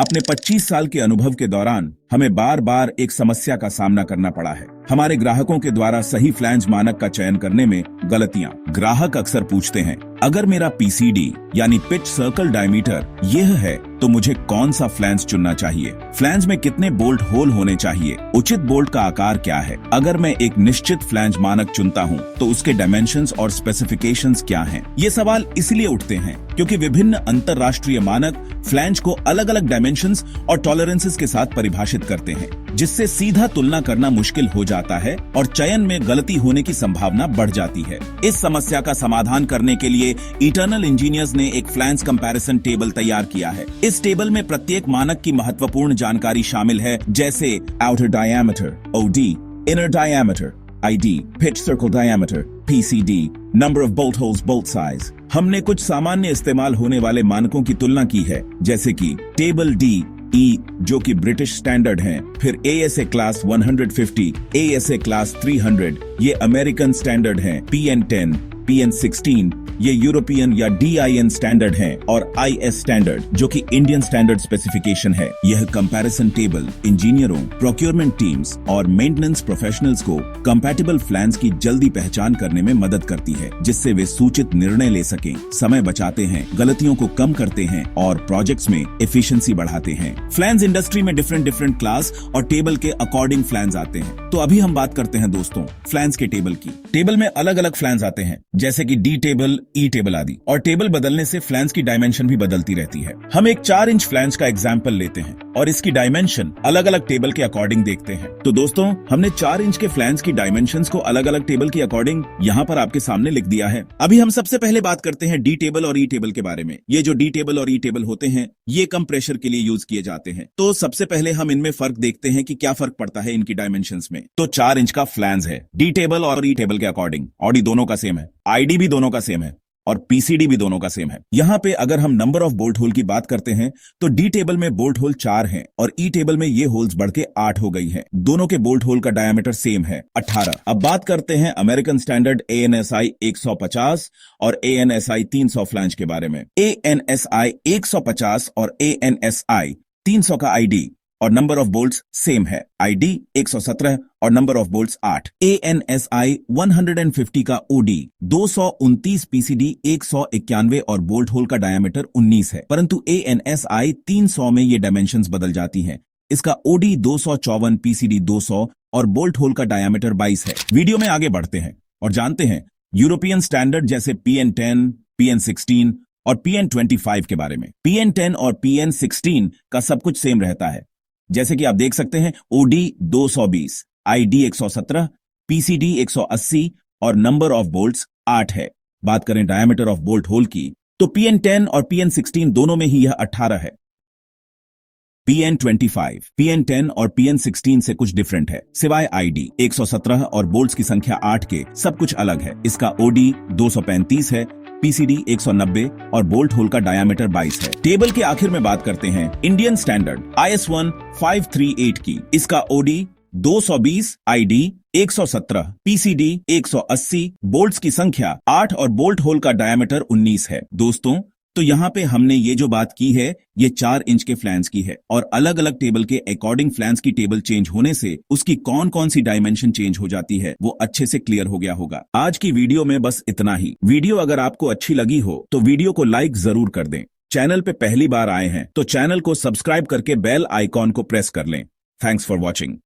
अपने 25 साल के अनुभव के दौरान हमें बार बार एक समस्या का सामना करना पड़ा है। हमारे ग्राहकों के द्वारा सही फ्लैंज मानक का चयन करने में गलतियां। ग्राहक अक्सर पूछते हैं, अगर मेरा पीसीडी यानी पिच सर्कल डायमीटर यह है तो मुझे कौन सा फ्लैंज चुनना चाहिए? फ्लैंज में कितने बोल्ट होल होने चाहिए? उचित बोल्ट का आकार क्या है? अगर मैं एक निश्चित फ्लैंज मानक चुनता हूं तो उसके डायमेंशंस और स्पेसिफिकेशंस क्या हैं? ये सवाल इसलिए उठते हैं क्योंकि विभिन्न अंतरराष्ट्रीय मानक फ्लैंज को अलग अलग डायमेंशंस और टॉलरेंसेस के साथ परिभाषित करते हैं, जिससे सीधा तुलना करना मुश्किल हो जाता है और चयन में गलती होने की संभावना बढ़ जाती है। इस समस्या का समाधान करने के लिए इटर्नल इंजीनियर्स ने एक फ्लैंज कंपैरिजन टेबल तैयार किया है। इस टेबल में प्रत्येक मानक की महत्वपूर्ण जानकारी शामिल है, जैसे outer diameter OD, inner diameter ID, pitch circle diameter PCD, number of bolt holes, bolt size. हमने कुछ सामान्य इस्तेमाल होने वाले मानकों की तुलना की है, जैसे कि टेबल डी ई जो कि ब्रिटिश स्टैंडर्ड हैं, फिर ASA क्लास 150, ASA क्लास 300 ये अमेरिकन स्टैंडर्ड हैं, PN10, PN16 ये यूरोपियन या DIN स्टैंडर्ड हैं, और IS स्टैंडर्ड जो कि इंडियन स्टैंडर्ड स्पेसिफिकेशन है। यह कंपैरिजन टेबल इंजीनियरों, प्रोक्योरमेंट टीम्स और मेंटेनेंस प्रोफेशनल्स को कंपैटिबल फ्लैंज की जल्दी पहचान करने में मदद करती है, जिससे वे सूचित निर्णय ले सकें, समय बचाते हैं, गलतियों को कम करते हैं और प्रोजेक्ट्स में एफिशिएंसी बढ़ाते हैं। फ्लैंज इंडस्ट्री में डिफरेंट क्लास और टेबल के अकॉर्डिंग फ्लैंज आते हैं। तो अभी हम बात करते हैं दोस्तों फ्लैंज के टेबल की। टेबल में अलग अलग फ्लैंज आते हैं, जैसे कि डी टेबल, ई टेबल आदि, और टेबल बदलने से फ्लैंज की डायमेंशन भी बदलती रहती है। हम एक 4 इंच फ्लैंज का एग्जाम्पल लेते हैं और इसकी डायमेंशन अलग अलग टेबल के अकॉर्डिंग देखते हैं। तो दोस्तों हमने 4 इंच के फ्लैंज की डायमेंशंस को अलग अलग टेबल के अकॉर्डिंग यहाँ पर आपके सामने लिख दिया है। अभी हम सबसे पहले बात करते हैं डी टेबल और ई टेबल के बारे में। ये जो डी टेबल और ई टेबल होते हैं ये कम प्रेशर के लिए यूज किए जाते हैं। तो सबसे पहले हम इनमें फर्क देखते हैं कि क्या फर्क पड़ता है इनकी डायमेंशंस में। तो 4 इंच का फ्लैंज है डी टेबल और ई टेबल के अकॉर्डिंग। ऑडी दोनों का सेम है, आईडी भी दोनों का सेम है और पीसीडी भी दोनों का सेम है। यहाँ पे अगर हम नंबर ऑफ बोल्ट होल की बात करते हैं तो डी टेबल में बोल्ट होल 4 हैं और ई टेबल में ये होल्स बढ़ के 8 हो गई हैं। दोनों के बोल्ट होल का डायमीटर सेम है 18। अब बात करते हैं अमेरिकन स्टैंडर्ड ANSI 150 और ANSI 300 फ्लैंज के बारे में। ANSI 150 और ANSI 300 का आईडी और नंबर ऑफ बोल्ट्स सेम है, आईडी 117 और नंबर ऑफ बोल्ट्स 8। ANSI 150 का OD 229, PCD 191 और बोल्ट होल का डायमीटर 19 है, परंतु ANSI 300 में ये डायमेंशंस बदल जाती हैं। इसका OD 254, PCD 200 और बोल्ट होल का डायमीटर 22 है। वीडियो में आगे बढ़ते हैं और जानते हैं यूरोपियन स्टैंडर्ड जैसे PN10, PN16 और PN25 के बारे में। PN10 और PN16 का सब कुछ सेम रहता है, जैसे कि आप देख सकते हैं OD 220, ID 117, PCD 180 और नंबर ऑफ बोल्ट्स 8 है। बात करें डायमीटर ऑफ बोल्ट होल की तो PN10 और PN16 दोनों में ही यह 18 है। PN25, PN10 और PN16 से कुछ डिफरेंट है, सिवाय ID 117 और बोल्ट्स की संख्या 8 के सब कुछ अलग है। इसका OD 235 है, PCD 190 और बोल्ट होल का डायमीटर 22 है। टेबल के आखिर में बात करते हैं इंडियन स्टैंडर्ड IS1 538 की। इसका OD 220, ID 117, PCD 180, बोल्ट्स की संख्या 8 और बोल्ट होल का डायमीटर 19 है। दोस्तों तो यहाँ पे हमने ये जो बात की है ये 4 इंच के फ्लैंज की है और अलग अलग टेबल के अकॉर्डिंग फ्लैंज की टेबल चेंज होने से उसकी कौन कौन सी डायमेंशन चेंज हो जाती है वो अच्छे से क्लियर हो गया होगा। आज की वीडियो में बस इतना ही। वीडियो अगर आपको अच्छी लगी हो तो वीडियो को लाइक जरूर कर दें। चैनल पे पहली बार आए हैं तो चैनल को सब्सक्राइब करके बेल आइकॉन को प्रेस कर लें। Thanks for watching.